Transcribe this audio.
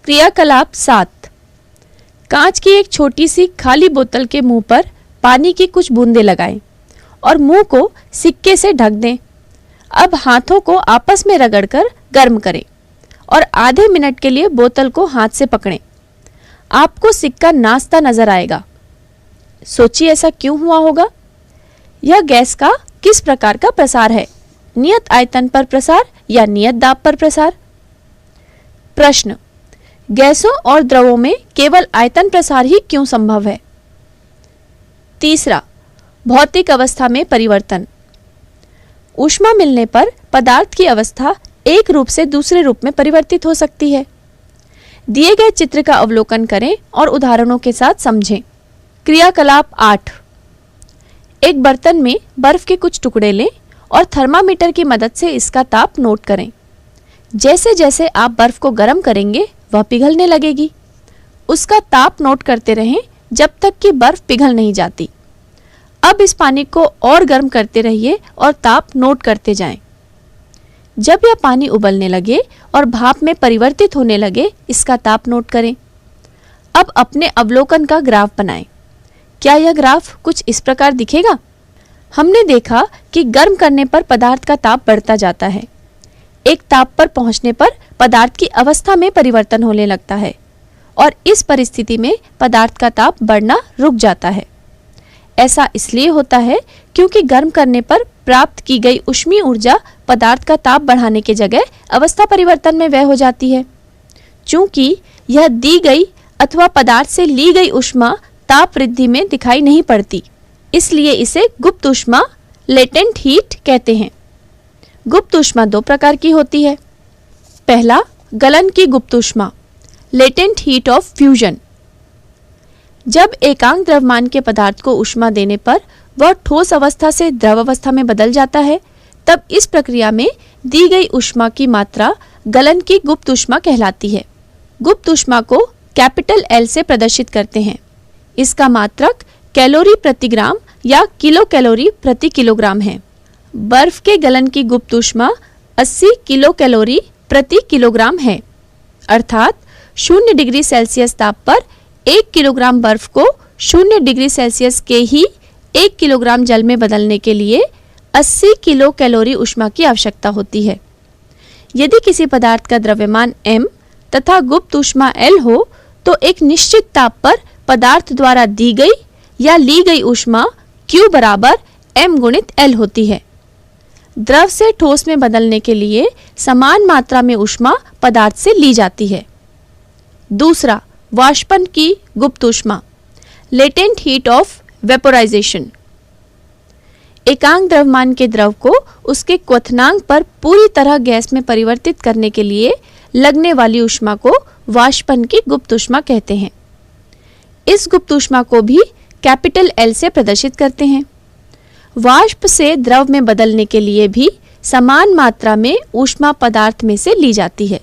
क्रियाकलाप 7। कांच की एक छोटी सी खाली बोतल के मुंह पर पानी की कुछ बूंदें लगाएं और मुंह को सिक्के से ढक दें। अब हाथों को आपस में रगड़कर गर्म करें और आधे मिनट के लिए बोतल को हाथ से पकड़ें। आपको सिक्का नाचता नजर आएगा। सोचिए ऐसा क्यों हुआ होगा? यह गैस का किस प्रकार का प्रसार है? नियत आयतन पर प्रसार या नियत दाब पर प्रसार? प्रश्न, गैसों और द्रवों में केवल आयतन प्रसार ही क्यों संभव है? तीसरा, भौतिक अवस्था में परिवर्तन। ऊष्मा मिलने पर पदार्थ की अवस्था एक रूप से दूसरे रूप में परिवर्तित हो सकती है। दिए गए चित्र का अवलोकन करें और उदाहरणों के साथ समझें। क्रियाकलाप 8। एक बर्तन में बर्फ के कुछ टुकड़े लें और थर्मामीटर की मदद से इसका ताप नोट करें। जैसे जैसे आप बर्फ को गर्म करेंगे वह पिघलने लगेगी। उसका ताप नोट करते रहें जब तक कि बर्फ पिघल नहीं जाती। अब इस पानी को और गर्म करते रहिए और ताप नोट करते जाएं। जब यह पानी उबलने लगे और भाप में परिवर्तित होने लगे, इसका ताप नोट करें। अब अपने अवलोकन का ग्राफ बनाएं। क्या यह ग्राफ कुछ इस प्रकार दिखेगा? हमने देखा कि गर्म करने पर पदार्थ का ताप बढ़ता जाता है। एक ताप पर पहुंचने पर पदार्थ की अवस्था में परिवर्तन होने लगता है और इस परिस्थिति में पदार्थ का ताप बढ़ना रुक जाता है। ऐसा इसलिए होता है क्योंकि गर्म करने पर प्राप्त की गई ऊष्मीय ऊर्जा पदार्थ का ताप बढ़ाने के जगह अवस्था परिवर्तन में व्यय हो जाती है। चूंकि यह दी गई अथवा पदार्थ से ली गई ऊष्मा ताप वृद्धि में दिखाई नहीं पड़ती, इसलिए इसे गुप्त ऊष्मा लेटेंट हीट कहते हैं। गुप्त ऊष्मा दो प्रकार की होती है। पहला, गलन की गुप्त ऊष्मा, लेटेंट हीट ऑफ फ्यूजन। जब एकांक द्रव्यमान के पदार्थ को ऊष्मा देने पर वह ठोस अवस्था से द्रव अवस्था में बदल जाता है, तब इस प्रक्रिया में दी गई ऊष्मा की मात्रा गलन की गुप्त ऊष्मा कहलाती है। गुप्त ऊष्मा को कैपिटल एल से प्रदर्शित करते हैं। इसका मात्रक कैलोरी प्रति ग्राम या किलो कैलोरी प्रति किलोग्राम है। बर्फ के गलन की गुप्त ऊष्मा 80 किलो कैलोरी प्रति किलोग्राम है, अर्थात 0 डिग्री सेल्सियस ताप पर 1 किलोग्राम बर्फ को 0 डिग्री सेल्सियस के ही 1 किलोग्राम जल में बदलने के लिए 80 किलो कैलोरी ऊष्मा की आवश्यकता होती है। यदि किसी पदार्थ का द्रव्यमान m तथा गुप्त ऊष्मा L हो तो एक निश्चित ताप पर पदार्थ द्वारा दी गई या ली गई ऊष्मा Q बराबर m गुणित L होती है। द्रव से ठोस में बदलने के लिए समान मात्रा में ऊष्मा पदार्थ से ली जाती है। दूसरा, वाष्पन की गुप्त ऊष्मा, लेटेंट हीट ऑफ वेपोराइजेशन। एकांक द्रव्यमान के द्रव को उसके क्वथनांक पर पूरी तरह गैस में परिवर्तित करने के लिए लगने वाली ऊष्मा को वाष्पन की गुप्त ऊष्मा कहते हैं। इस गुप्त ऊष्मा को भी कैपिटल एल से प्रदर्शित करते हैं। वाष्प से द्रव में बदलने के लिए भी समान मात्रा में ऊष्मा पदार्थ में से ली जाती है।